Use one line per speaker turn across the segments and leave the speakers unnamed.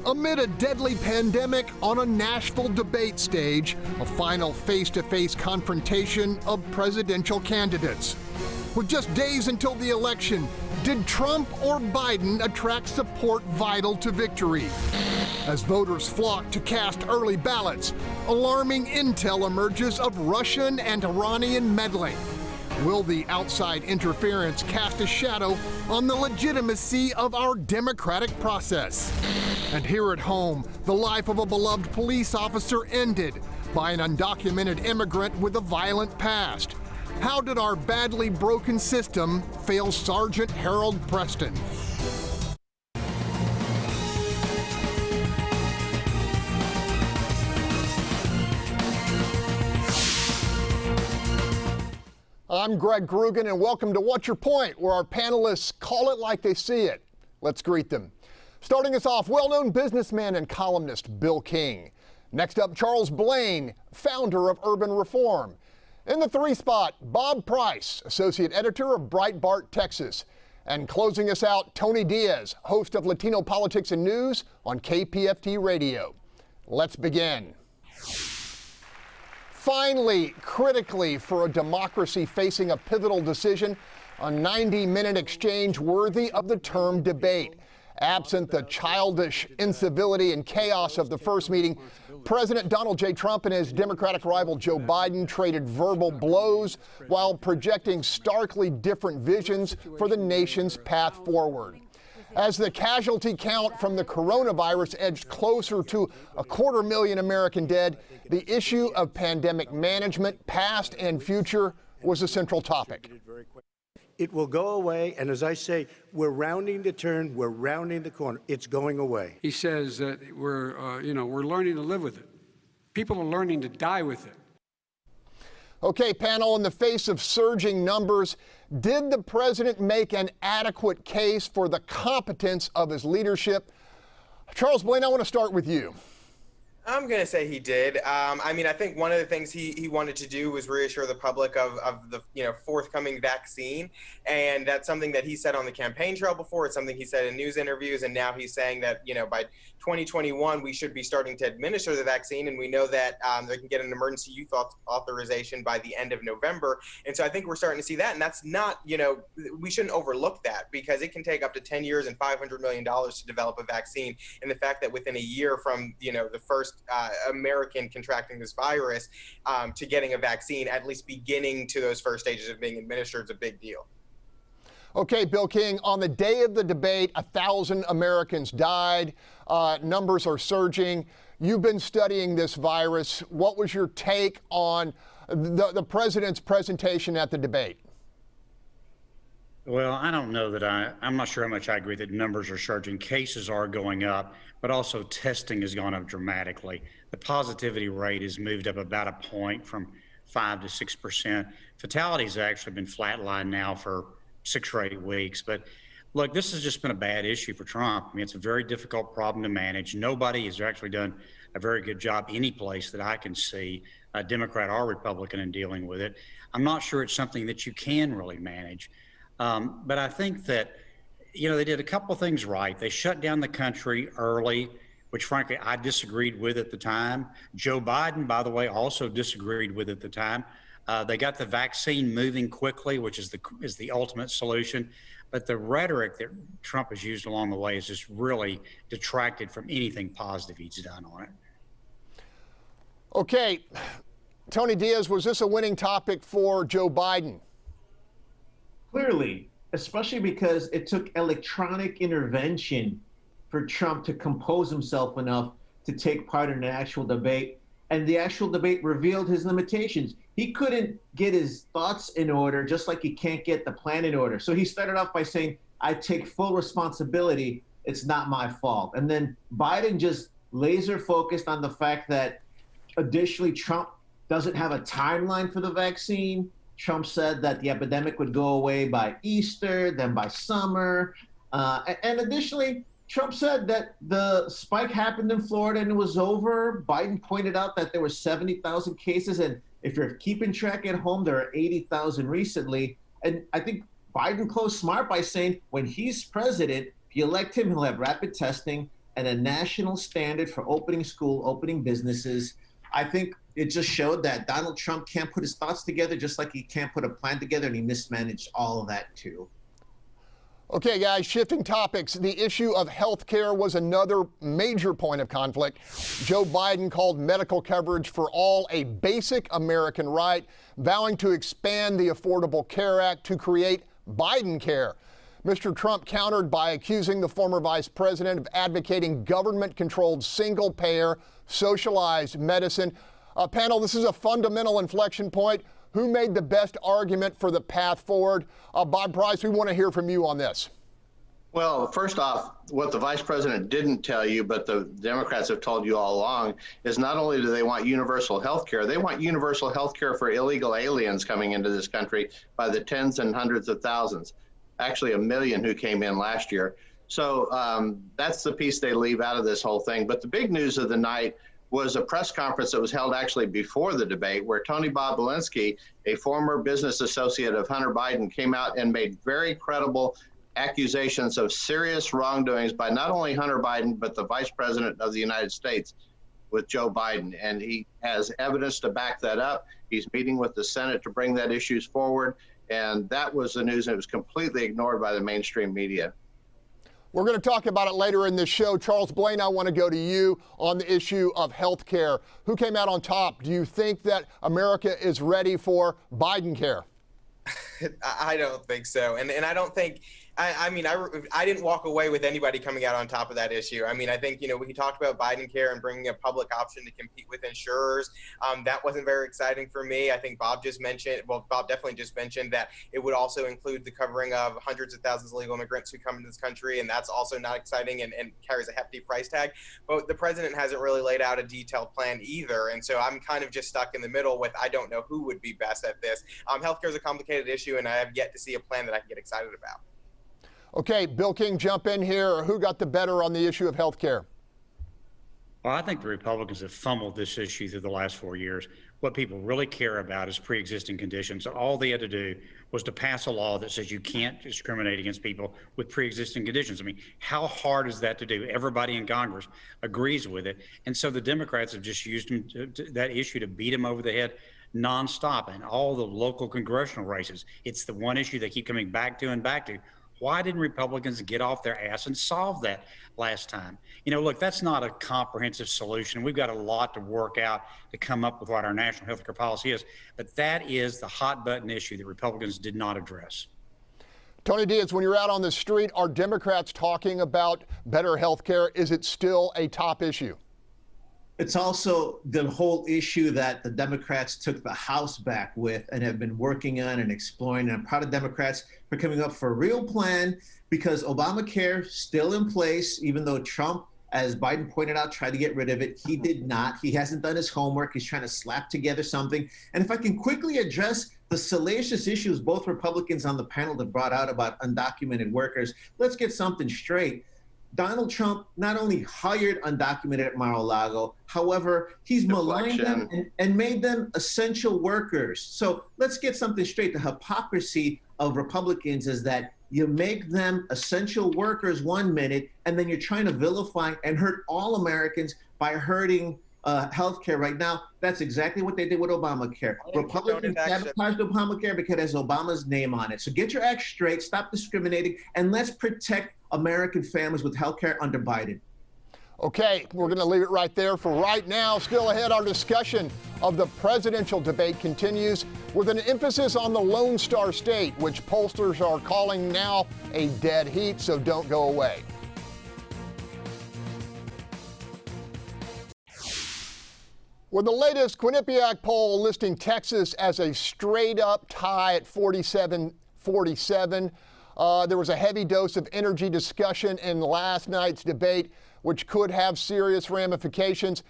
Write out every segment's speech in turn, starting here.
Amid a deadly pandemic on a national debate stage, a final face-to-face confrontation of presidential candidates. With just days until the election, did Trump or Biden attract support vital to victory? As voters flock to cast early ballots, alarming intel emerges of Russian and Iranian meddling. Will the outside interference cast a shadow on the legitimacy of our democratic process? And here at home, the life of a beloved police officer ended by an undocumented immigrant with a violent past. How did our badly broken system fail Sergeant Harold Preston? I'm Greg Groogan, and welcome to What's Your Point, where our panelists call it like they see it. Let's greet them. Starting us off, well-known businessman and columnist Bill King. Next up, Charles Blain, founder of Urban Reform. In the 3 spot, Bob Price, associate editor of Breitbart Texas. And closing us out, Tony Diaz, host of Latino Politics and News on KPFT Radio. Let's begin. Finally, critically for a democracy facing a pivotal decision, a 90-minute exchange worthy of the term debate. Absent the childish incivility and chaos of the first meeting, President Donald J. Trump and his Democratic rival Joe Biden traded verbal blows while projecting starkly different visions for the nation's path forward. As the casualty count from the coronavirus edged closer to 250,000 American dead, the issue of pandemic management, past and future, was a central topic.
It will go away, and as I say, we're rounding the turn, we're rounding the corner. It's going away.
He says that we're learning to live with it. People are learning to die with it.
Okay, panel, in the face of surging numbers, did the president make an adequate case for the competence of his leadership? Charles Blain, I want to start with you.
I'm going to say he did. I think one of the things he wanted to do was reassure the public of the forthcoming vaccine. And that's something that he said on the campaign trail before. It's something he said in news interviews. And now he's saying that, by 2021, we should be starting to administer the vaccine. And we know that they can get an emergency use authorization by the end of November. And so I think we're starting to see that. And that's not, we shouldn't overlook that, because it can take up to 10 years and $500 million to develop a vaccine. And the fact that within a year from, the first American contracting this virus to getting a vaccine, at least beginning to those first stages of being administered, is a big deal.
Okay, Bill King, on the day of the debate, 1,000 Americans died. Numbers are surging. You've been studying this virus. What was your take on the president's presentation at the debate?
Well, I don't know that I'm not sure how much I agree that numbers are surging. Cases are going up, but also testing has gone up dramatically. The positivity rate has moved up about a point from 5 to 6%. Fatalities have actually been flatlined now for 6 or 8 weeks. But look, this has just been a bad issue for Trump. I mean, it's a very difficult problem to manage. Nobody has actually done a very good job any place that I can see, Democrat or Republican, in dealing with it. I'm not sure it's something that you can really manage. But I think that, they did a couple of things right. They shut down the country early, which frankly I disagreed with at the time. Joe Biden, by the way, also disagreed with at the time. They got the vaccine moving quickly, which is the ultimate solution. But the rhetoric that Trump has used along the way has just really detracted from anything positive he's done on it.
Okay, Tony Diaz, was this a winning topic for Joe Biden?
Clearly, especially because it took electronic intervention for Trump to compose himself enough to take part in an actual debate. And the actual debate revealed his limitations. He couldn't get his thoughts in order, just like he can't get the plan in order. So he started off by saying, I take full responsibility. It's not my fault. And then Biden just laser focused on the fact that additionally, Trump doesn't have a timeline for the vaccine. Trump said that the epidemic would go away by Easter, then by summer. And additionally, Trump said that the spike happened in Florida and it was over. Biden pointed out that there were 70,000 cases. And if you're keeping track at home, there are 80,000 recently. And I think Biden closed smart by saying when he's president, if you elect him, he'll have rapid testing. and a national standard for opening school, opening businesses. I think it just showed that Donald Trump can't put his thoughts together, just like he can't put a plan together, and he mismanaged all of that too.
Okay, guys, shifting topics. The issue of health care was another major point of conflict. Joe Biden called medical coverage for all a basic American right, vowing to expand the Affordable Care Act to create Biden Care. Mr. Trump countered by accusing the former vice president of advocating government-controlled single-payer, socialized medicine. Panel, this is a fundamental inflection point. Who made the best argument for the path forward? Bob Price, we want to hear from you on this.
Well, first off, what the vice president didn't tell you, but the Democrats have told you all along, is not only do they want universal health care, they want universal health care for illegal aliens coming into this country by the tens and hundreds of thousands. Actually, 1 million who came in last year. So that's the piece they leave out of this whole thing. But the big news of the night was a press conference that was held actually before the debate, where Tony Bobulinski, a former business associate of Hunter Biden, came out and made very credible accusations of serious wrongdoings by not only Hunter Biden, but the vice president of the United States with Joe Biden. And he has evidence to back that up. He's meeting with the Senate to bring that issues forward. And that was the news, and it was completely ignored by the mainstream media.
We're going to talk about it later in this show. Charles Blain, I want to go to you on the issue of health care. Who came out on top? Do you think that America is ready for Biden care?
I don't think so. And I don't think, I mean, I didn't walk away with anybody coming out on top of that issue. I mean, I think, we talked about Biden care and bringing a public option to compete with insurers. That wasn't very exciting for me. I think Bob definitely just mentioned that it would also include the covering of hundreds of thousands of illegal immigrants who come into this country. And that's also not exciting and carries a hefty price tag. But the president hasn't really laid out a detailed plan either. And so I'm kind of just stuck in the middle with, I don't know who would be best at this. Healthcare is a complicated issue, and I have yet to see a plan that I can get excited about.
Okay, Bill King, jump in here. Who got the better on the issue of health care?
Well, I think the Republicans have fumbled this issue through the last 4 years. What people really care about is pre-existing conditions. All they had to do was to pass a law that says you can't discriminate against people with pre-existing conditions. I mean, how hard is that to do? Everybody in Congress agrees with it. And so the Democrats have just used that issue to beat them over the head nonstop in all the local congressional races. It's the one issue they keep coming back to and back to. Why didn't Republicans get off their ass and solve that last time? Look, that's not a comprehensive solution. We've got a lot to work out to come up with what our national health care policy is. But that is the hot button issue that Republicans did not address.
Tony Diaz, when you're out on the street, are Democrats talking about better health care? Is it still a top issue?
It's also the whole issue that the Democrats took the House back with and have been working on and exploring. And I'm proud of Democrats for coming up for a real plan, because Obamacare still in place, even though Trump, as Biden pointed out, tried to get rid of it. He did not. He hasn't done his homework. He's trying to slap together something. And if I can quickly address the salacious issues both Republicans on the panel have brought out about undocumented workers, let's get something straight. Donald Trump not only hired undocumented at Mar-a-Lago, however, he's maligned them and made them essential workers. So let's get something straight. The hypocrisy of Republicans is that you make them essential workers 1 minute, and then you're trying to vilify and hurt all Americans by hurting healthcare right now. That's exactly what they did with Obamacare. Republicans sabotaged Obamacare because it has Obama's name on it. So get your act straight, stop discriminating, and let's protect American families with healthcare under Biden.
Okay, we're going to leave it right there for right now. Still ahead, our discussion of the presidential debate continues with an emphasis on the Lone Star State, which pollsters are calling now a dead heat, so don't go away. With the latest Quinnipiac poll listing Texas as a straight-up tie at 47-47, there was a heavy dose of energy discussion in last night's debate, which could have serious ramifications.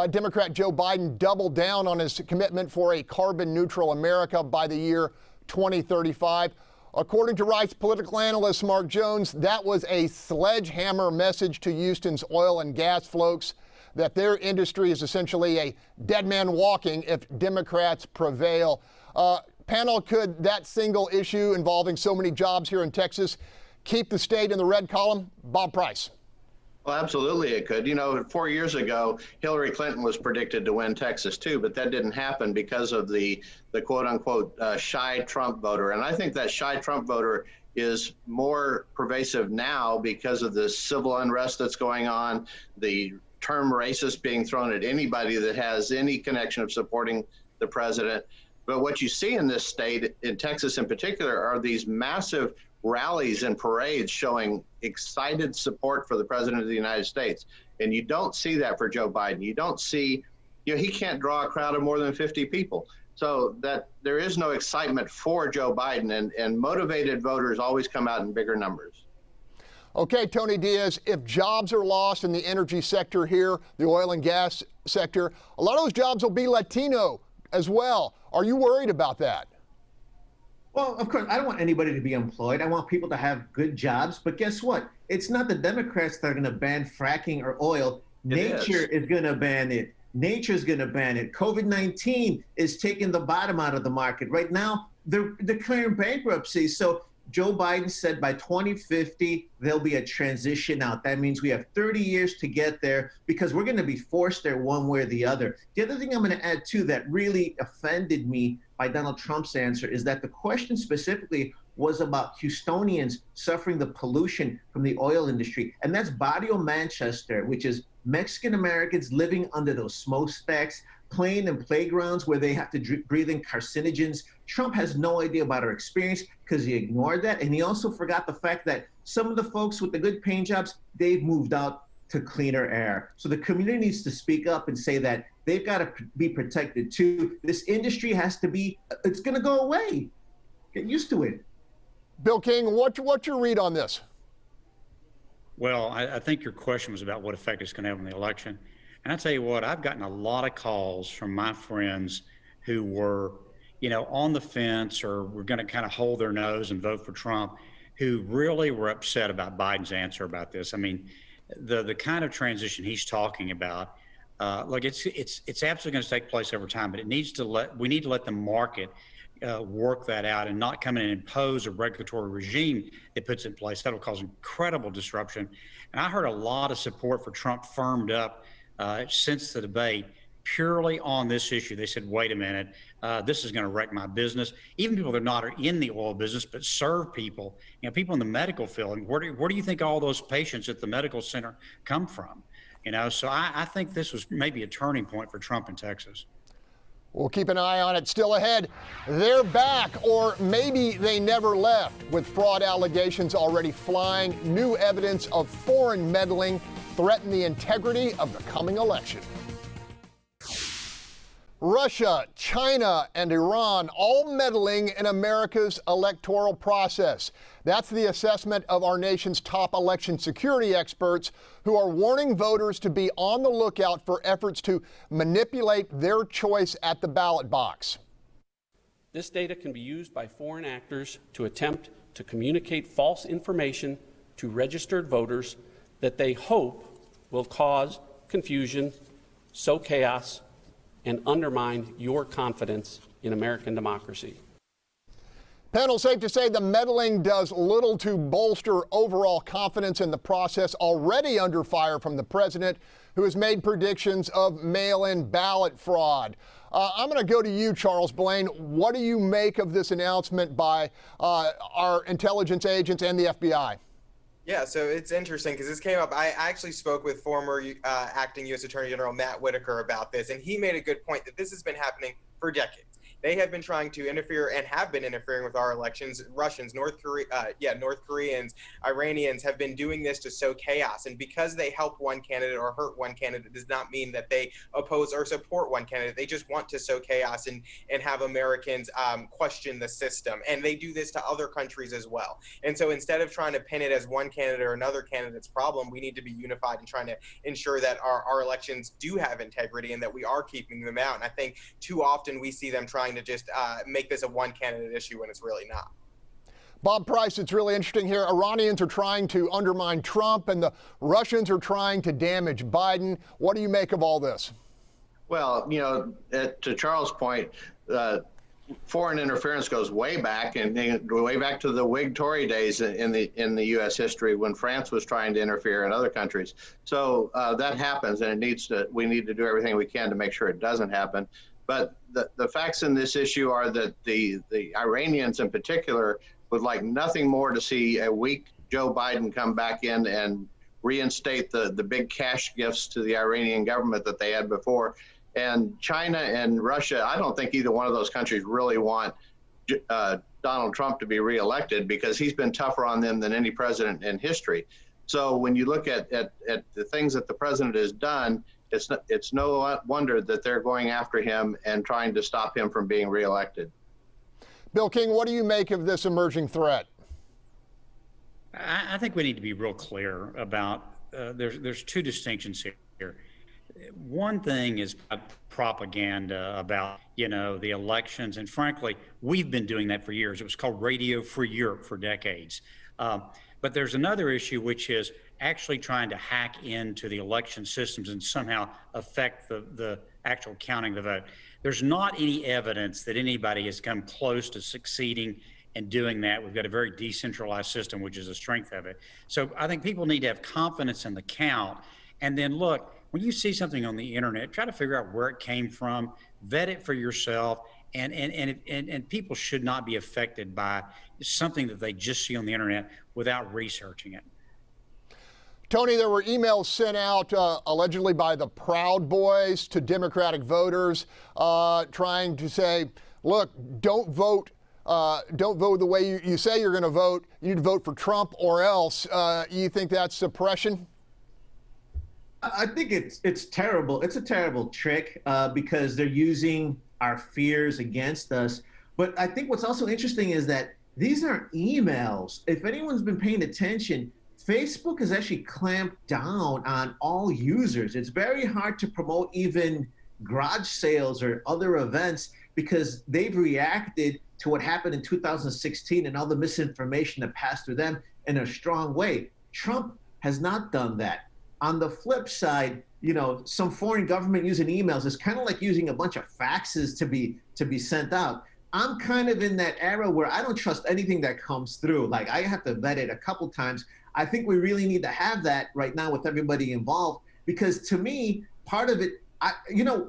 Democrat Joe Biden doubled down on his commitment for a carbon-neutral America by the year 2035. According to Rice political analyst Mark Jones, that was a sledgehammer message to Houston's oil and gas folks that their industry is essentially a dead man walking if Democrats prevail. Panel, could that single issue involving so many jobs here in Texas keep the state in the red column? Bob Price.
Well, absolutely it could. 4 years ago, Hillary Clinton was predicted to win Texas too, but that didn't happen because of the quote unquote shy Trump voter. And I think that shy Trump voter is more pervasive now because of the civil unrest that's going on, the term racist being thrown at anybody that has any connection of supporting the president. But what you see in this state, in Texas in particular, are these massive rallies and parades showing excited support for the president of the United States. And you don't see that for Joe Biden. You don't see, he can't draw a crowd of more than 50 people. So that there is no excitement for Joe Biden, and motivated voters always come out in bigger numbers.
Okay, Tony Diaz, if jobs are lost in the energy sector here, the oil and gas sector, a lot of those jobs will be Latino as well. Are you worried about that?
Well, of course, I don't want anybody to be employed. I want people to have good jobs. But guess what? It's not the Democrats that are going to ban fracking or oil. Nature is going to ban it. Nature is going to ban it. COVID-19 is taking the bottom out of the market. Right now, they're declaring bankruptcy. So Joe Biden said by 2050, there'll be a transition out. That means we have 30 years to get there because we're going to be forced there one way or the other. The other thing I'm going to add, too, that really offended me by Donald Trump's answer is that the question specifically was about Houstonians suffering the pollution from the oil industry. And that's Barrio Manchester, which is Mexican Americans living under those smokestacks, playing in playgrounds where they have to breathe in carcinogens. Trump has no idea about our experience because he ignored that. And he also forgot the fact that some of the folks with the good paying jobs, they've moved out to cleaner air. So the community needs to speak up and say that they've got to be protected too. This industry has to be, it's going to go away. Get used to it.
Bill King, what's your read on this?
Well, I think your question was about what effect it's going to have on the election. And I tell you what, I've gotten a lot of calls from my friends who were, on the fence or were going to kind of hold their nose and vote for Trump, who really were upset about Biden's answer about this. I mean, the kind of transition he's talking about, it's absolutely going to take place over time, but we need to let the market work that out and not come in and impose a regulatory regime that puts in place. That'll cause incredible disruption. And I heard a lot of support for Trump firmed up since the debate purely on this issue. They said, wait a minute, this is going to wreck my business. Even people that are not in the oil business, but serve people, people in the medical field. And where do you think all those patients at the medical center come from? So I think this was maybe a turning point for Trump in Texas.
We'll keep an eye on it. Still ahead, they're back, or maybe they never left, with fraud allegations already flying. New evidence of foreign meddling threaten the integrity of the coming election. Russia, China, and Iran all meddling in America's electoral process. That's the assessment of our nation's top election security experts, who are warning voters to be on the lookout for efforts to manipulate their choice at the ballot box.
This data can be used by foreign actors to attempt to communicate false information to registered voters that they hope will cause confusion, sow chaos, and undermine your confidence in American democracy.
Panel, safe to say the meddling does little to bolster overall confidence in the process, already under fire from the president, who has made predictions of mail-in ballot fraud. I'm going to go to you, Charles Blain. What do you make of this announcement by our intelligence agents and the FBI?
Yeah, so it's interesting because this came up. I actually spoke with former acting U.S. Attorney General Matt Whitaker about this, and he made a good point that this has been happening for decades. They have been trying to interfere and have been interfering with our elections. Russians, North Koreans, Iranians have been doing this to sow chaos. And because they help one candidate or hurt one candidate does not mean that they oppose or support one candidate. They just want to sow chaos and have Americans question the system. And they do this to other countries as well. And so instead of trying to pin it as one candidate or another candidate's problem, we need to be unified in trying to ensure that our elections do have integrity and that we are keeping them out. And I think too often we see them trying to just make this a one candidate issue when it's really not.
Bob Price, it's really interesting here. Iranians are trying to undermine Trump and the Russians are trying to damage Biden. What do you make of all this?
Well, to Charles' point, foreign interference goes way back, and way back to the Whig-Tory days in the U.S. history when France was trying to interfere in other countries. So that happens, and we need to do everything we can to make sure it doesn't happen. But the facts in this issue are that the Iranians in particular would like nothing more to see a weak Joe Biden come back in and reinstate the big cash gifts to the Iranian government that they had before. And China and Russia, I don't think either one of those countries really want Donald Trump to be reelected, because he's been tougher on them than any president in history. So when you look at the things that the president has done, it's no wonder that they're going after him and trying to stop him from being reelected.
Bill King, what do you make of this emerging threat?
I think we need to be real clear about there's two distinctions here. One thing is propaganda about, the elections. And frankly, we've been doing that for years. It was called Radio Free Europe for decades. But there's another issue, which is actually trying to hack into the election systems and somehow affect the actual counting of the vote. There's not any evidence that anybody has come close to succeeding in doing that. We've got a very decentralized system, which is the strength of it. So I think people need to have confidence in the count. And then look, when you see something on the internet, try to figure out where it came from, vet it for yourself, and people should not be affected by something that they just see on the internet without researching it.
Tony, there were emails sent out allegedly by the Proud Boys to Democratic voters trying to say, look, don't vote the way you say you're going to vote. You need to vote for Trump or else. You think that's suppression?
I think it's terrible. It's a terrible trick because they're using our fears against us. But I think what's also interesting is that these aren't emails. If anyone's been paying attention, Facebook has actually clamped down on all users. It's very hard to promote even garage sales or other events because they've reacted to what happened in 2016 and all the misinformation that passed through them in a strong way. Trump has not done that. On the flip side, some foreign government using emails is kind of like using a bunch of faxes to be sent out. I'm kind of in that era where I don't trust anything that comes through. Like, I have to vet it a couple times. I think we really need to have that right now with everybody involved, because to me, part of it,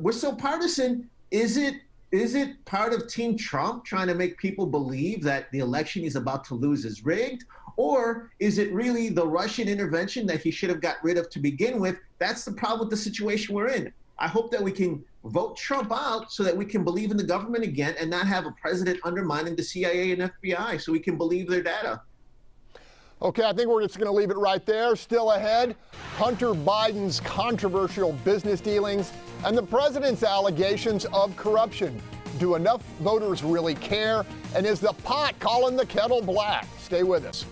we're so partisan. Is it part of Team Trump trying to make people believe that the election he's about to lose is rigged? Or is it really the Russian intervention that he should have got rid of to begin with? That's the problem with the situation we're in. I hope that we can vote Trump out so that we can believe in the government again and not have a president undermining the CIA and FBI so we can believe their data.
Okay, I think we're just going to leave it right there. Still ahead, Hunter Biden's controversial business dealings and the president's allegations of corruption. Do enough voters really care? And is the pot calling the kettle black? Stay with us.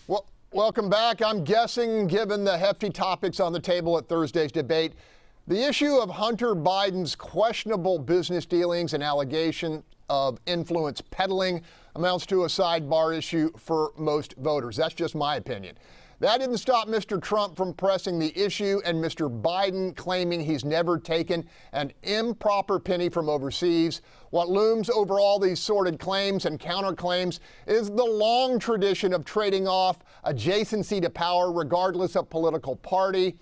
Well, welcome back. I'm guessing, given the hefty topics on the table at Thursday's debate, the issue of Hunter Biden's questionable business dealings and allegation of influence peddling amounts to a sidebar issue for most voters. That's just my opinion. That didn't stop Mr. Trump from pressing the issue and Mr. Biden claiming he's never taken an improper penny from overseas. What looms over all these sordid claims and counterclaims is the long tradition of trading off adjacency to power regardless of political party.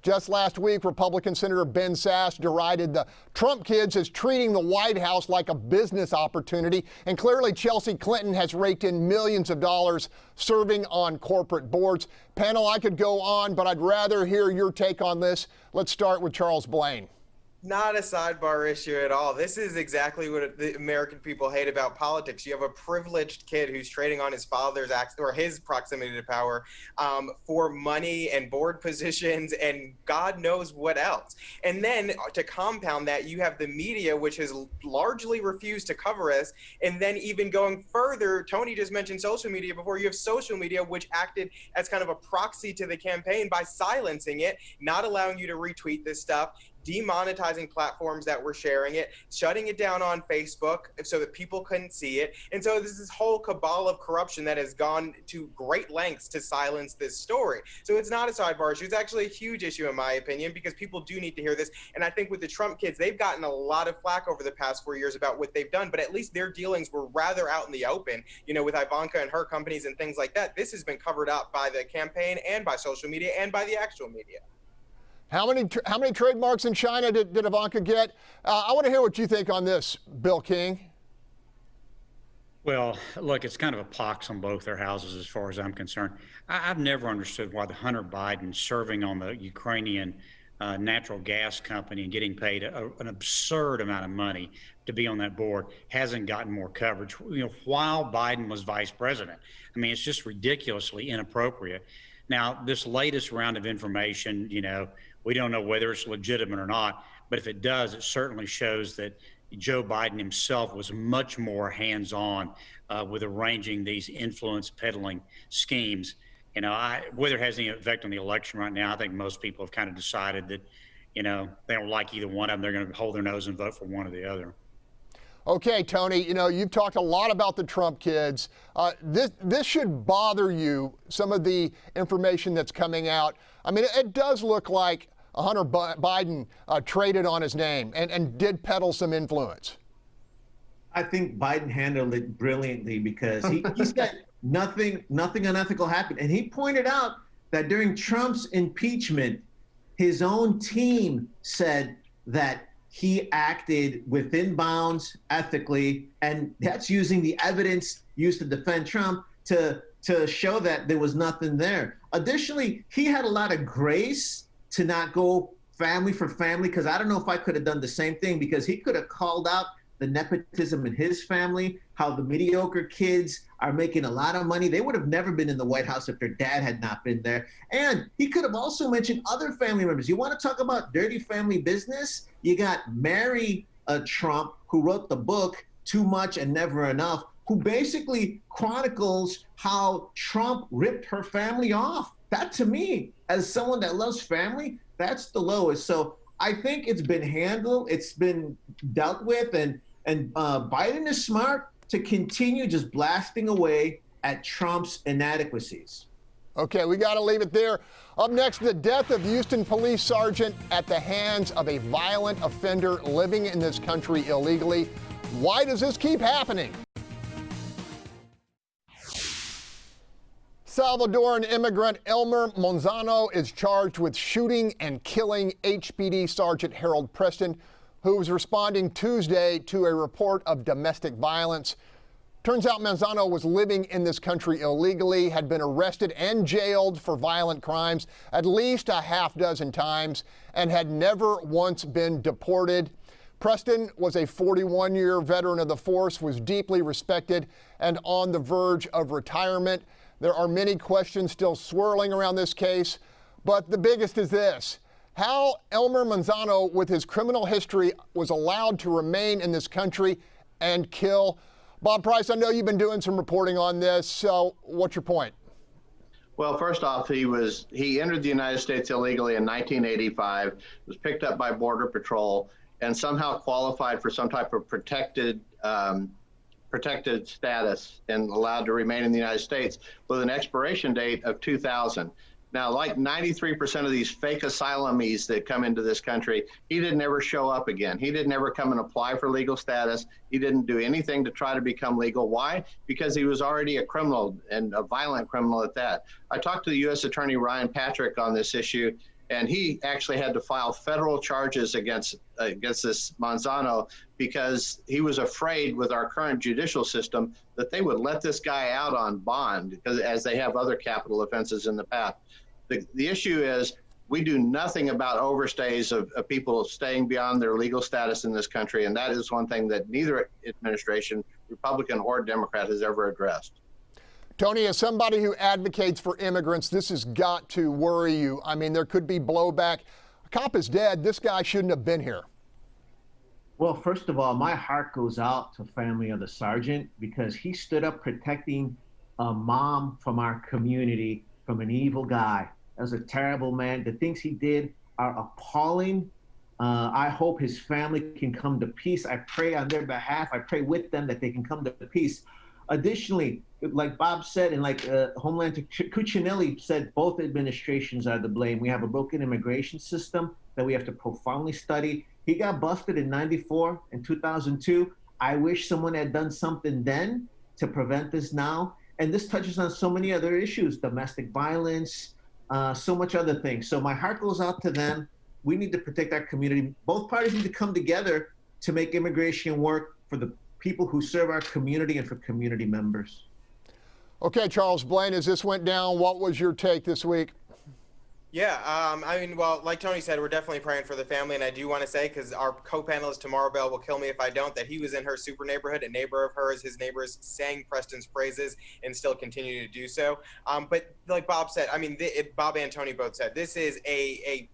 Just last week, Republican Senator Ben Sasse derided the Trump kids as treating the White House like a business opportunity. And clearly, Chelsea Clinton has raked in millions of dollars serving on corporate boards. Panel, I could go on, but I'd rather hear your take on this. Let's start with Charles Blain.
Not a sidebar issue at all. This is exactly what the American people hate about politics. You have a privileged kid who's trading on his father's or his proximity to power for money and board positions and God knows what else. And then to compound that, you have the media, which has largely refused to cover us. And then even going further, Tony just mentioned social media before. You have social media, which acted as kind of a proxy to the campaign by silencing it, not allowing you to retweet this stuff, demonetizing platforms that were sharing it, shutting it down on Facebook so that people couldn't see it. And so there's this whole cabal of corruption that has gone to great lengths to silence this story. So it's not a sidebar issue. It's actually a huge issue, in my opinion, because people do need to hear this. And I think with the Trump kids, they've gotten a lot of flack over the past 4 years about what they've done, but at least their dealings were rather out in the open, you know, with Ivanka and her companies and things like that. This has been covered up by the campaign and by social media and by the actual media.
How many trademarks in China did Ivanka get? I want to hear what you think on this, Bill King.
Well, look, it's kind of a pox on both their houses as far as I'm concerned. I've never understood why the Hunter Biden serving on the Ukrainian natural gas company and getting paid an absurd amount of money to be on that board hasn't gotten more coverage, you know, while Biden was vice president. I mean, it's just ridiculously inappropriate. Now, this latest round of information, you know, we don't know whether it's legitimate or not, but if it does, it certainly shows that Joe Biden himself was much more hands-on with arranging these influence peddling schemes. You know, whether it has any effect on the election right now, I think most people have kind of decided that, you know, they don't like either one of them. They're going to hold their nose and vote for one or the other.
Okay, Tony, you know, you've talked a lot about the Trump kids. This should bother you, some of the information that's coming out. I mean, it does look like Hunter Biden traded on his name and did peddle some influence.
I think Biden handled it brilliantly because he said nothing unethical happened. And he pointed out that during Trump's impeachment, his own team said that he acted within bounds ethically, and that's using the evidence used to defend Trump to show that there was nothing there. Additionally, he had a lot of grace to not go family for family, because I don't know if I could have done the same thing, because he could have called out the nepotism in his family, how the mediocre kids are making a lot of money. They would have never been in the White House if their dad had not been there. And he could have also mentioned other family members. You want to talk about dirty family business? You got Mary Trump, who wrote the book, Too Much and Never Enough, who basically chronicles how Trump ripped her family off. That, to me, as someone that loves family, that's the lowest. So I think it's been handled, it's been dealt with, and Biden is smart to continue just blasting away at Trump's inadequacies.
Okay, we got to leave it there. Up next, the death of Houston police sergeant at the hands of a violent offender living in this country illegally. Why does this keep happening? Salvadoran immigrant ELMER MANZANO is charged with shooting and killing HPD Sergeant Harold Preston, who was responding Tuesday to a report of domestic violence. Turns out MANZANO was living in this country illegally, had been arrested and jailed for violent crimes at least a half dozen times, and had never once been deported. Preston was a 41-year veteran of the force, was deeply respected, and on the verge of retirement. There are many questions still swirling around this case, but the biggest is this: how ELMER MANZANO, with his criminal history, was allowed to remain in this country and kill. Bob Price, I know you've been doing some reporting on this, so what's your point?
Well, first off, he entered the United States illegally in 1985, was picked up by Border Patrol, and somehow qualified for some type of protected status and allowed to remain in the United States with an expiration date of 2000. Now, like 93% of these fake asylumees that come into this country, he didn't ever show up again. He didn't ever come and apply for legal status. He didn't do anything to try to become legal. Why? Because he was already a criminal, and a violent criminal at that. I talked to the U.S. Attorney Ryan Patrick on this issue, and he actually had to file federal charges against this MANZANO because he was afraid with our current judicial system that they would let this guy out on bond, because as they have other capital offenses in the past. The issue is we do nothing about overstays of people staying beyond their legal status in this country, and that is one thing that neither administration, Republican or Democrat, has ever addressed.
Tony, as somebody who advocates for immigrants, this has got to worry you. I mean, there could be blowback. A cop is dead. This guy shouldn't have been here.
Well, first of all, my heart goes out to family of the sergeant, because he stood up protecting a mom from our community from an evil guy. That was a terrible man. The things he did are appalling. I hope his family can come to peace. I pray on their behalf. I pray with them that they can come to peace. Additionally, like Bob said, and like Homeland Cuccinelli said, both administrations are to blame. We have a broken immigration system that we have to profoundly study. He got busted in '94 and 2002. I wish someone had done something then to prevent this now. And this touches on so many other issues, domestic violence, so much other things. So my heart goes out to them. We need to protect our community. Both parties need to come together to make immigration work for the people who serve our community and for community members.
Okay, Charles Blain, as this went down, what was your take this week?
Yeah, I mean, well, like Tony said, we're definitely praying for the family, and I do want to say, because our co-panelist Tamara Bell will kill me if I don't, that he was in her super neighborhood, a neighbor of hers, his neighbors sang Preston's praises and still continue to do so. But like Bob said, I mean, Bob and Tony both said, this is a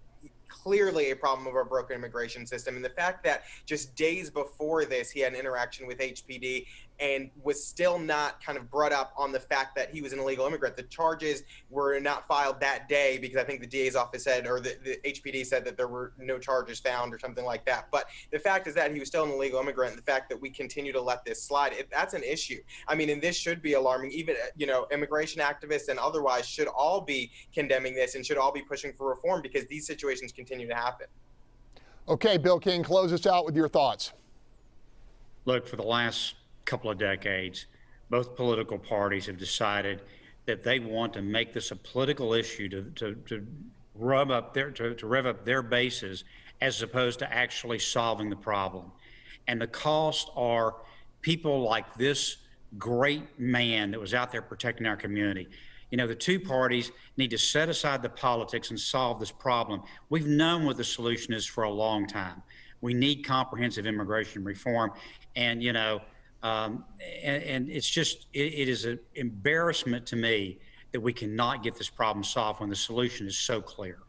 clearly a problem of our broken immigration system. And the fact that just days before this, he had an interaction with HPD and was still not kind of brought up on the fact that he was an illegal immigrant. The charges were not filed that day because I think the DA's office said, or the HPD said that there were no charges found or something like that. But the fact is that he was still an illegal immigrant, and the fact that we continue to let this slide, that's an issue. I mean, and this should be alarming. Even, immigration activists and otherwise should all be condemning this and should all be pushing for reform because these situations continue to happen.
Okay, Bill King, close us out with your thoughts.
Look, for the last couple of decades, both political parties have decided that they want to make this a political issue to rev up their bases as opposed to actually solving the problem. And the cost are people like this great man that was out there protecting our community. The two parties need to set aside the politics and solve this problem. We've known what the solution is for a long time. We need comprehensive immigration reform. And, and it's just, it is an embarrassment to me that we cannot get this problem solved when the solution is so clear.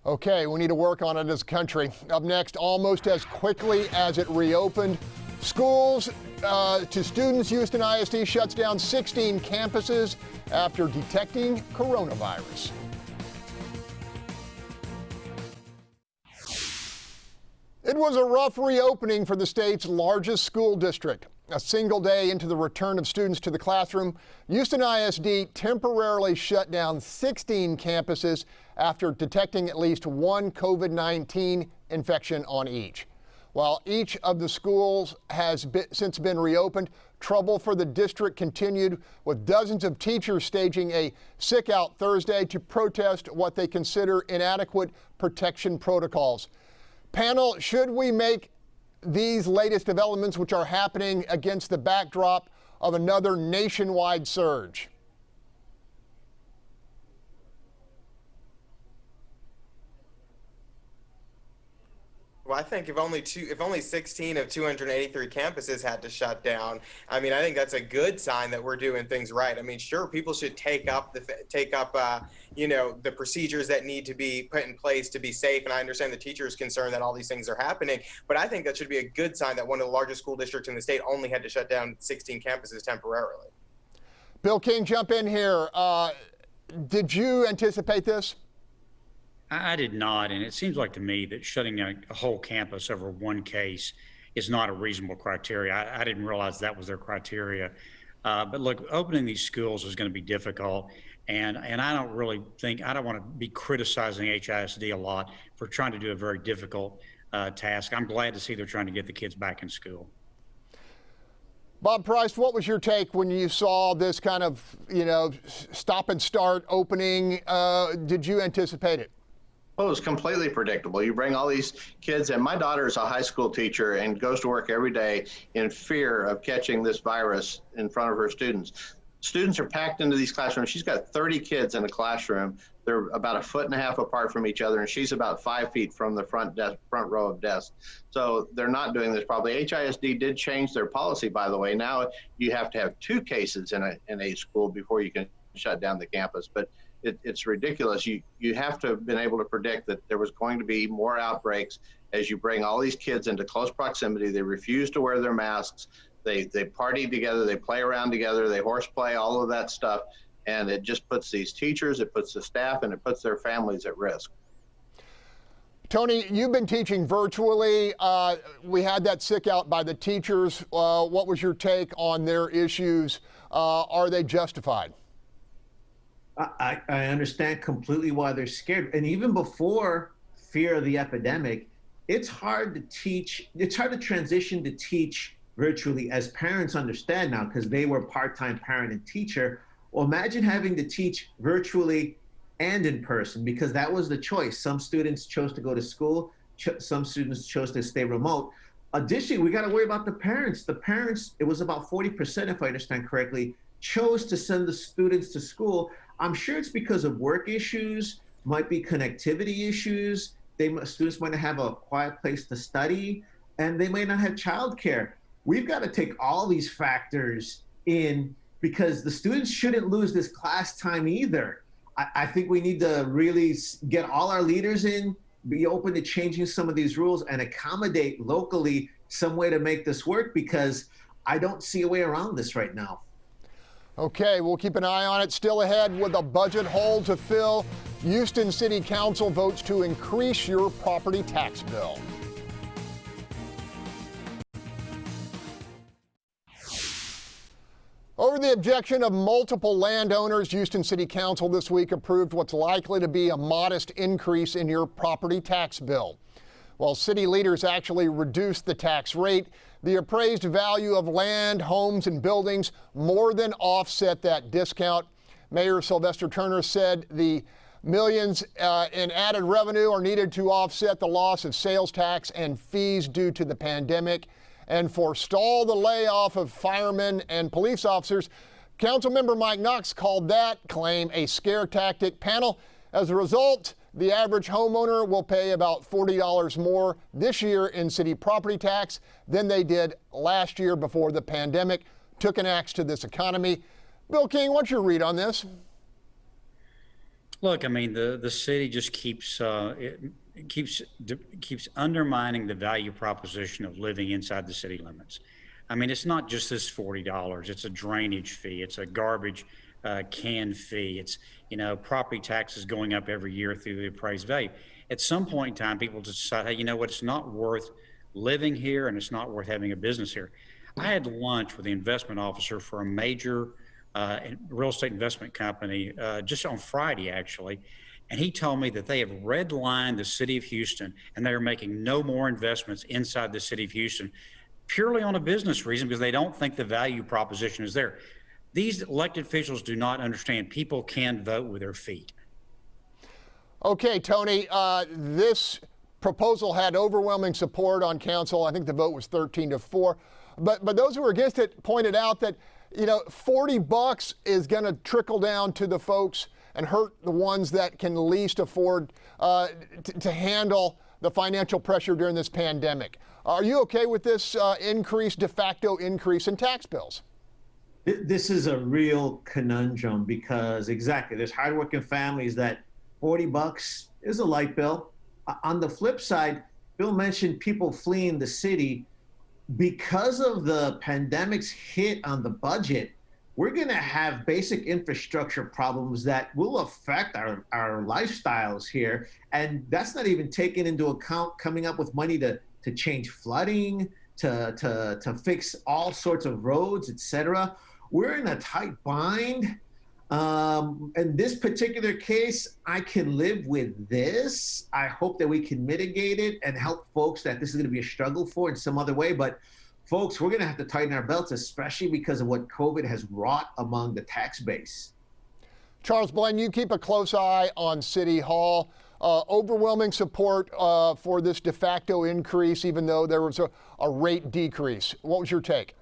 Okay, we need to work on it as a country. Up next, almost as quickly as it reopened, schools to students, Houston ISD shuts down 16 campuses after detecting coronavirus. It was a rough reopening for the state's largest school district. A single day into the return of students to the classroom, Houston ISD temporarily shut down 16 campuses after detecting at least one COVID-19 infection on each. While each of the schools has since been reopened, trouble for the district continued, with dozens of teachers staging a sick out Thursday to protest what they consider inadequate protection protocols. Panel, should we make these latest developments, which are happening against the backdrop of another nationwide surge?
Well, I think if only 16 of 283 campuses had to shut down, I mean, I think that's a good sign that we're doing things right. I mean, sure, people should take up the procedures that need to be put in place to be safe. And I understand the teachers' concern that all these things are happening, but I think that should be a good sign that one of the largest school districts in the state only had to shut down 16 campuses temporarily.
Bill King, jump in here. Did you anticipate this?
I did not, and it seems like to me that shutting a whole campus over one case is not a reasonable criteria. I didn't realize that was their criteria. But look, opening these schools is going to be difficult, and I don't want to be criticizing HISD a lot for trying to do a very difficult task. I'm glad to see they're trying to get the kids back in school.
Bob Price, what was your take when you saw this kind of, stop and start opening? Did you anticipate it?
Well, it was completely predictable. You bring all these kids in. My daughter is a high school teacher and goes to work every day in fear of catching this virus in front of her students. Students are packed into these classrooms. She's got 30 kids in a classroom. They're about 1.5 feet apart from each other, and she's about 5 feet from the front row of desks. So they're not doing this probably. HISD did change their policy, by the way. Now you have to have 2 cases in a school before you can shut down the campus. But it's ridiculous. You have to have been able to predict that there was going to be more outbreaks as you bring all these kids into close proximity. They refuse to wear their masks. They party together. They play around together. They horseplay, all of that stuff. And it just puts these teachers, it puts the staff, and it puts their families at risk.
Tony, you've been teaching virtually. We had that sick out by the teachers. What was your take on their issues? Are they justified?
I understand completely why they're scared. And even before fear of the epidemic, it's hard to teach. It's hard to transition to teach virtually, as parents understand now, because they were part-time parent and teacher. Well, imagine having to teach virtually and in person, because that was the choice. Some students chose to go to school. Some students chose to stay remote. Additionally, we got to worry about the parents. The parents, it was about 40%, if I understand correctly, chose to send the students to school. I'm sure it's because of work issues, might be connectivity issues. Students might not have a quiet place to study, and they may not have childcare. We've got to take all these factors in, because the students shouldn't lose this class time either. I think we need to really get all our leaders in, be open to changing some of these rules and accommodate locally some way to make this work, because I don't see a way around this right now.
Okay, we'll keep an eye on it. Still ahead with a budget hole to fill. Houston City Council votes to increase your property tax bill. Over the objection of multiple landowners, Houston City Council this week approved what's likely to be a modest increase in your property tax bill. While city leaders actually reduced the tax rate, the appraised value of land, homes, and buildings more than offset that discount. Mayor Sylvester Turner said the millions in added revenue are needed to offset the loss of sales tax and fees due to the pandemic and forestall the layoff of firemen and police officers. Councilmember Mike Knox called that claim a scare tactic. Panel, as a result, the average homeowner will pay about $40 more this year in city property tax than they did last year before the pandemic took an axe to this economy. Bill King, what's your read on this?
Look, I mean, the city just keeps undermining the value proposition of living inside the city limits. I mean, it's not just this $40. It's a drainage fee. It's a garbage can fee. It's, property taxes going up every year through the appraised value. At some point in time, people just decide, hey, you know what? It's not worth living here, and it's not worth having a business here. I had lunch with the investment officer for a major real estate investment company just on Friday, actually. And he told me that they have redlined the city of Houston, and they are making no more investments inside the city of Houston purely on a business reason, because they don't think the value proposition is there. These elected officials do not understand people can vote with their feet.
Okay, Tony, this proposal had overwhelming support on council. I think the vote was 13-4. But those who were against it pointed out that, $40 is going to trickle down to the folks and hurt the ones that can least afford to handle the financial pressure during this pandemic. Are you okay with this de facto increase in tax bills?
This is a real conundrum, because exactly, there's hardworking families that $40 is a light bill. On the flip side, Bill mentioned people fleeing the city. Because of the pandemic's hit on the budget, we're going to have basic infrastructure problems that will affect our lifestyles here. And that's not even taking into account coming up with money to change flooding, to fix all sorts of roads, et cetera. We're in a tight bind. In this particular case, I can live with this. I hope that we can mitigate it and help folks that this is going to be a struggle for in some other way. But folks, we're going to have to tighten our belts, especially because of what COVID has wrought among the tax base.
Charles Blain, you keep a close eye on City Hall. Overwhelming support for this de facto increase, even though there was a rate decrease. What was your take?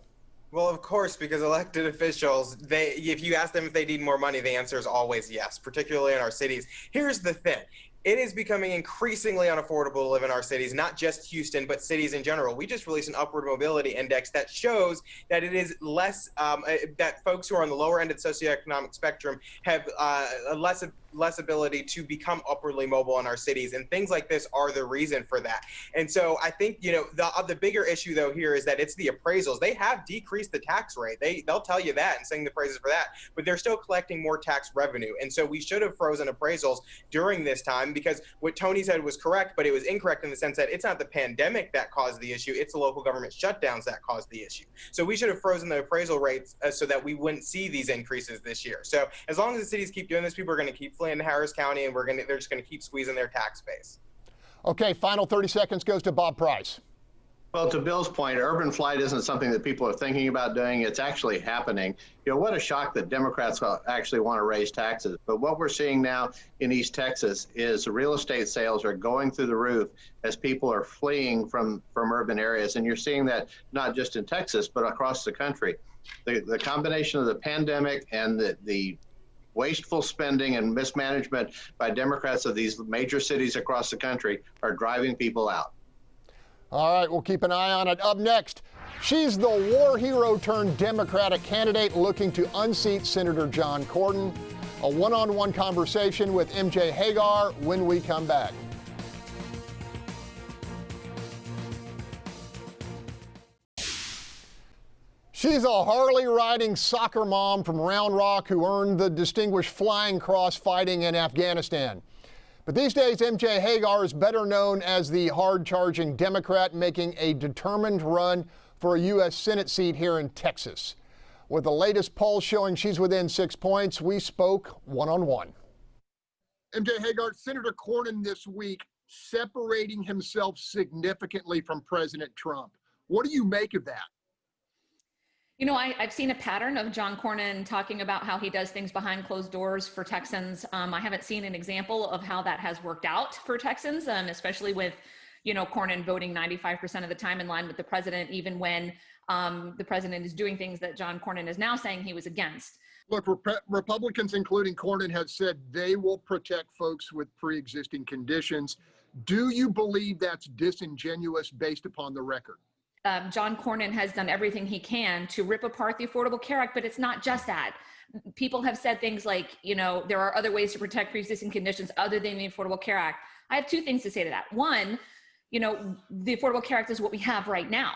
Well, of course, because elected officials, if you ask them if they need more money, the answer is always yes, particularly in our cities. Here's the thing. It is becoming increasingly unaffordable to live in our cities, not just Houston, but cities in general. We just released an upward mobility index that shows that it is less, that folks who are on the lower end of the socioeconomic spectrum have less of less ability to become upwardly mobile in our cities, and things like this are the reason for that. And so I think, you know, the bigger issue though here is that it's the appraisals. They have decreased the tax rate. They'll tell you that and sing the praises for that, but they're still collecting more tax revenue. And so we should have frozen appraisals during this time, because what Tony said was correct, but it was incorrect in the sense that it's not the pandemic that caused the issue, it's the local government shutdowns that caused the issue. So we should have frozen the appraisal rates so that we wouldn't see these increases this year. So as long as the cities keep doing this, people are going to keep fleeing to Harris County, and they're just going to keep squeezing their tax base. Okay, final 30 seconds goes to Bob Price.
Well, to Bill's point, urban flight isn't something that people are thinking about doing. It's actually happening. You know, what a shock that Democrats actually want to raise taxes. But what we're seeing now in East Texas is real estate sales are going through the roof as people are fleeing from urban areas. And you're seeing that not just in Texas, but across the country. The combination of the pandemic and the wasteful spending and mismanagement by Democrats of these major cities across the country are driving people out.
All right, we'll keep an eye on it. Up next, she's the war hero turned Democratic candidate looking to unseat Senator John Cornyn. A one-on-one conversation with MJ Hegar when we come back. She's a Harley-riding soccer mom from Round Rock who earned the Distinguished Flying Cross fighting in Afghanistan. But these days, MJ Hegar is better known as the hard-charging Democrat making a determined run for a U.S. Senate seat here in Texas. With the latest poll showing she's within 6 points, we spoke one-on-one. MJ Hegar, Senator Cornyn this week separating himself significantly from President Trump. What do you make of that?
You know, I've seen a pattern of John Cornyn talking about how he does things behind closed doors for Texans. I haven't seen an example of how that has worked out for Texans, especially with, you know, Cornyn voting 95% of the time in line with the president, even when the president is doing things that John Cornyn is now saying he was against.
Look, Republicans, including Cornyn, have said they will protect folks with pre-existing conditions. Do you believe that's disingenuous based upon the record?
John Cornyn has done everything he can to rip apart the Affordable Care Act, but it's not just that. People have said things like, you know, there are other ways to protect pre-existing conditions other than the Affordable Care Act. I have two things to say to that. One, you know, the Affordable Care Act is what we have right now.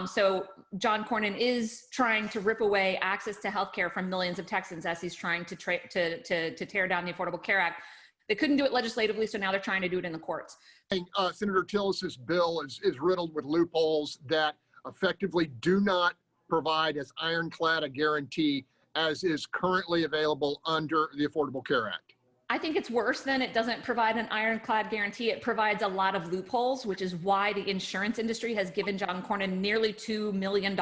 So John Cornyn is trying to rip away access to health care from millions of Texans as he's trying to tear down the Affordable Care Act. They couldn't do it legislatively, so now they're trying to do it in the courts.
Senator Tillis's bill is riddled with loopholes that effectively do not provide as ironclad a guarantee as is currently available under the Affordable Care Act.
I think it's worse than it doesn't provide an ironclad guarantee. It provides a lot of loopholes, which is why the insurance industry has given John Cornyn nearly $2 million,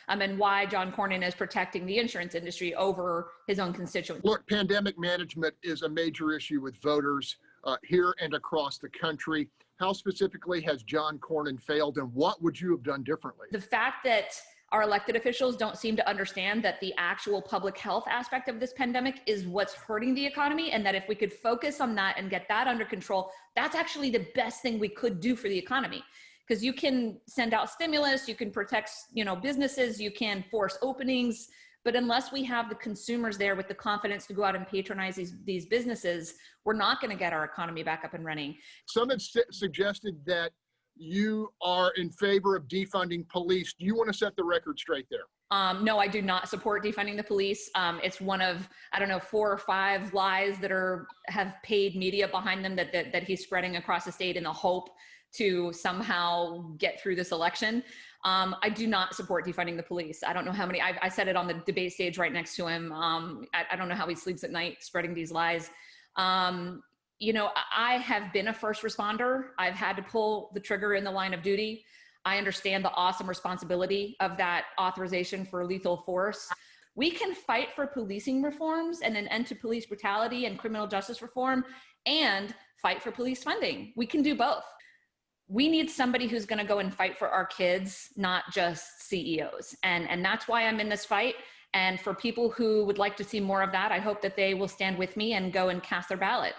and why John Cornyn is protecting the insurance industry over his own constituents.
Look, pandemic management is a major issue with voters here and across the country. How specifically has John Cornyn failed, and what would you have done differently?
The fact that our elected officials don't seem to understand that the actual public health aspect of this pandemic is what's hurting the economy, and that if we could focus on that and get that under control, that's actually the best thing we could do for the economy. Because you can send out stimulus, you can protect, you know, businesses, you can force openings, but unless we have the consumers there with the confidence to go out and patronize these businesses, we're not going to get our economy back up and running.
Some have suggested that you are in favor of defunding police. Do you want to set the record straight there?
No, I do not support defunding the police. It's one of, I don't know, 4 or 5 lies that have paid media behind them that he's spreading across the state in the hope to somehow get through this election. I do not support defunding the police. I don't know how many, I said it on the debate stage right next to him. I don't know how he sleeps at night spreading these lies. You know, I have been a first responder. I've had to pull the trigger in the line of duty. I understand the awesome responsibility of that authorization for lethal force. We can fight for policing reforms and an end to police brutality and criminal justice reform and fight for police funding. We can do both. We need somebody who's going to go and fight for our kids, not just CEOs. And that's why I'm in this fight. And for people who would like to see more of that, I hope that they will stand with me and go and cast their ballot.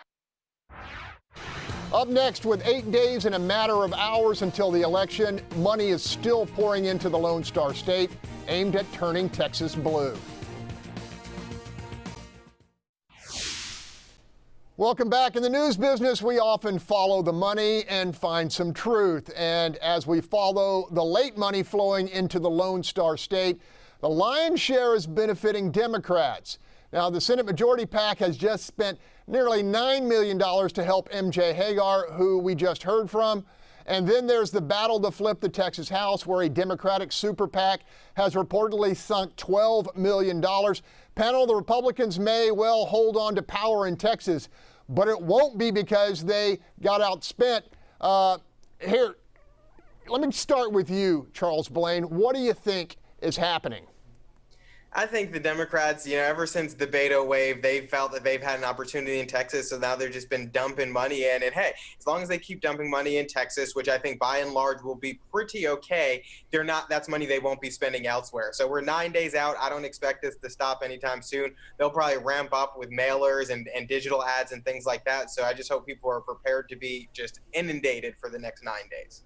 Up next, with 8 days and a matter of hours until the election, money is still pouring into the Lone Star State, aimed at turning Texas blue. Welcome back. In the news business, we often follow the money and find some truth. And as we follow the late money flowing into the Lone Star State, the lion's share is benefiting Democrats. Now, the Senate Majority PAC has just spent nearly $9 million to help MJ Hegar, who we just heard from. And then there's the battle to flip the Texas House, where a Democratic super PAC has reportedly sunk $12 million. Panel, the Republicans may well hold on to power in Texas, but it won't be because they got outspent. Here, let me start with you, Charles Blain. What do you think is happening?
I think the Democrats, ever since the Beto wave, they've felt that they've had an opportunity in Texas, so now they've just been dumping money in. And hey, as long as they keep dumping money in Texas, which I think by and large will be pretty okay, that's money they won't be spending elsewhere. So we're 9 days out. I don't expect this to stop anytime soon. They'll probably ramp up with mailers and digital ads and things like that. So I just hope people are prepared to be just inundated for the next 9 days.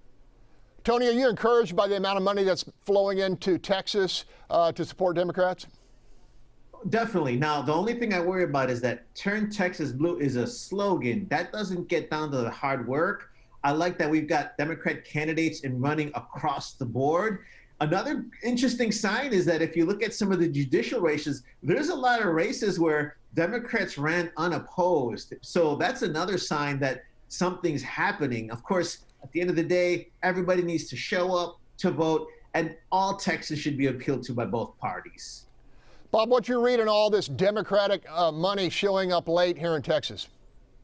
Tony, are you encouraged by the amount of money that's flowing into Texas to support Democrats?
Definitely. Now, the only thing I worry about is that Turn Texas Blue is a slogan. That doesn't get down to the hard work. I like that we've got Democrat candidates in running across the board. Another interesting sign is that if you look at some of the judicial races, there's a lot of races where Democrats ran unopposed. So that's another sign that something's happening. Of course, at the end of the day, everybody needs to show up to vote, and all Texas should be appealed to by both parties.
Bob, what you read on all this Democratic money showing up late here in Texas?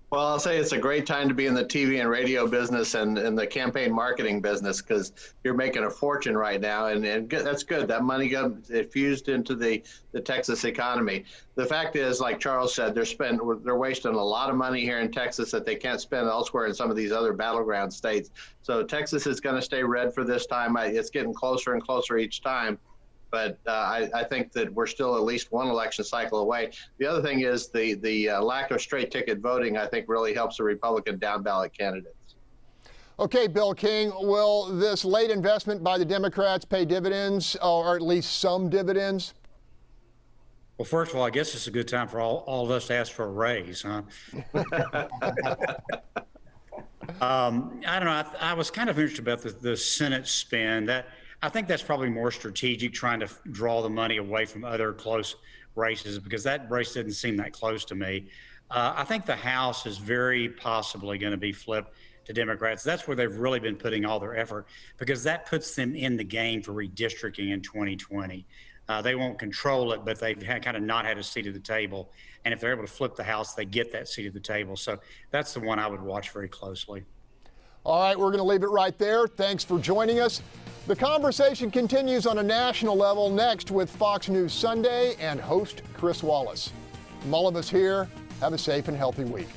Well, I'll say it's a great time to be in the TV and radio business and in the campaign marketing business, because you're making a fortune right now, and that's good. That money got infused into the Texas economy. The fact is, like Charles said, they're wasting a lot of money here in Texas that they can't spend elsewhere in some of these other battleground states. So Texas is going to stay red for this time. It's getting closer and closer each time. But I think that we're still at least one election cycle away. The other thing is the lack of straight ticket voting, I think, really helps the Republican down ballot candidates.
Okay, Bill King, will this late investment by the Democrats pay dividends, or at least some dividends?
Well, first of all, I guess it's a good time for all of us to ask for a raise, huh? I don't know. I was kind of interested about the Senate spend. I think that's probably more strategic, trying to draw the money away from other close races, because that race didn't seem that close to me. I think the House is very possibly going to be flipped to Democrats. That's where they've really been putting all their effort, because that puts them in the game for redistricting in 2020. They won't control it, but they've kind of not had a seat at the table. And if they're able to flip the House, they get that seat at the table. So that's the one I would watch very closely.
All right, we're going to leave it right there. Thanks for joining us. The conversation continues on a national level next with Fox News Sunday and host Chris Wallace. From all of us here, have a safe and healthy week.